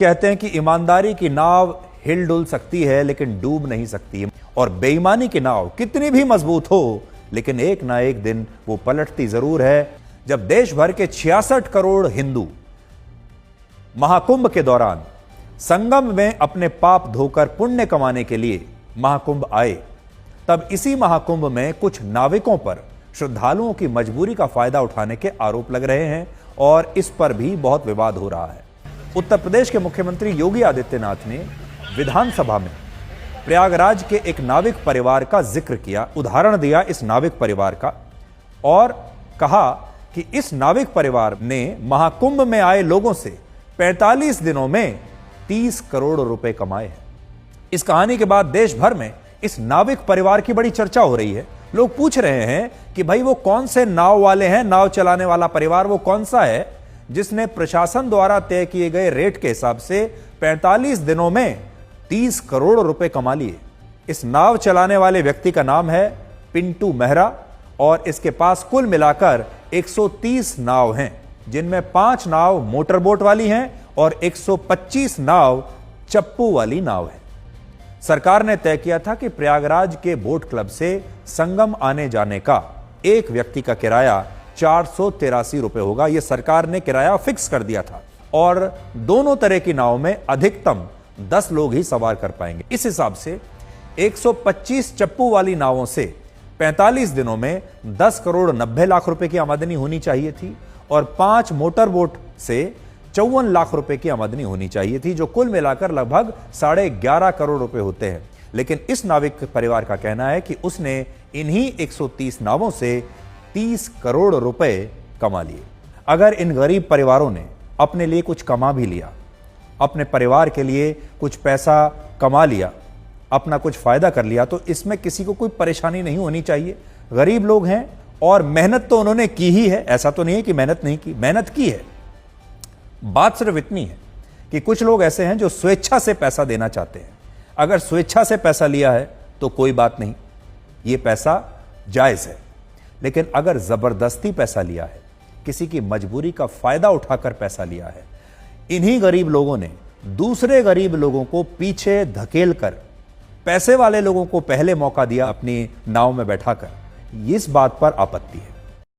कहते हैं कि ईमानदारी की नाव हिल डुल सकती है लेकिन डूब नहीं सकती, और बेईमानी की नाव कितनी भी मजबूत हो लेकिन एक ना एक दिन वो पलटती जरूर है। जब देश भर के 66 करोड़ हिंदू महाकुंभ के दौरान संगम में अपने पाप धोकर पुण्य कमाने के लिए महाकुंभ आए, तब इसी महाकुंभ में कुछ नाविकों पर श्रद्धालुओं की मजबूरी का फायदा उठाने के आरोप लग रहे हैं और इस पर भी बहुत विवाद हो रहा है। उत्तर प्रदेश के मुख्यमंत्री योगी आदित्यनाथ ने विधानसभा में प्रयागराज के एक नाविक परिवार का जिक्र किया, उदाहरण दिया इस नाविक परिवार का, और कहा कि इस नाविक परिवार ने महाकुंभ में आए लोगों से 45 दिनों में 30 करोड़ रुपए कमाए हैं। इस कहानी के बाद देश भर में इस नाविक परिवार की बड़ी चर्चा हो रही है। लोग पूछ रहे हैं कि भाई वो कौन से नाव वाले हैं, नाव चलाने वाला परिवार वो कौन सा है जिसने प्रशासन द्वारा तय किए गए रेट के हिसाब से 45 दिनों में 30 करोड़ रुपए कमा लिए। इस नाव चलाने वाले व्यक्ति का नाम है पिंटू मेहरा और इसके पास कुल मिलाकर 130 नाव हैं, जिनमें 5 नाव मोटरबोट वाली हैं और 125 नाव चप्पू वाली नाव है। सरकार ने तय किया था कि प्रयागराज के बोट क्लब से संगम आने जाने का एक व्यक्ति का किराया 483 रुपए होगा। यह सरकार ने किराया फिक्स कर दिया था और दोनों तरह की नाव में अधिकतम 10 लोग ही सवार कर पाएंगे। इस हिसाब से 125 चप्पू वाली नावों से 45 दिनों में 10 करोड़ 90 लाख रुपए की आमदनी होनी चाहिए थी और 5 मोटर बोट से 54 लाख रुपए की आमदनी होनी चाहिए थी, जो कुल मिलाकर लगभग 11.5 करोड़ रुपए होते हैं। लेकिन इस नाविक परिवार का कहना है कि उसने इन्हीं 130 नावों से 30 करोड़ रुपए कमा लिए। अगर इन गरीब परिवारों ने अपने लिए कुछ कमा भी लिया, अपने परिवार के लिए कुछ पैसा कमा लिया, अपना कुछ फायदा कर लिया, तो इसमें किसी को कोई परेशानी नहीं होनी चाहिए। गरीब लोग हैं और मेहनत तो उन्होंने की ही है, ऐसा तो नहीं है कि मेहनत नहीं की, मेहनत की है। बात सिर्फ इतनी है कि कुछ लोग ऐसे हैं जो स्वेच्छा से पैसा देना चाहते हैं। अगर स्वेच्छा से पैसा लिया है तो कोई बात नहीं, यह पैसा जायज है। लेकिन अगर जबरदस्ती पैसा लिया है, किसी की मजबूरी का फायदा उठाकर पैसा लिया है, इन्हीं गरीब लोगों ने दूसरे गरीब लोगों को पीछे धकेल कर पैसे वाले लोगों को पहले मौका दिया अपनी नाव में बैठाकर, इस बात पर आपत्ति है।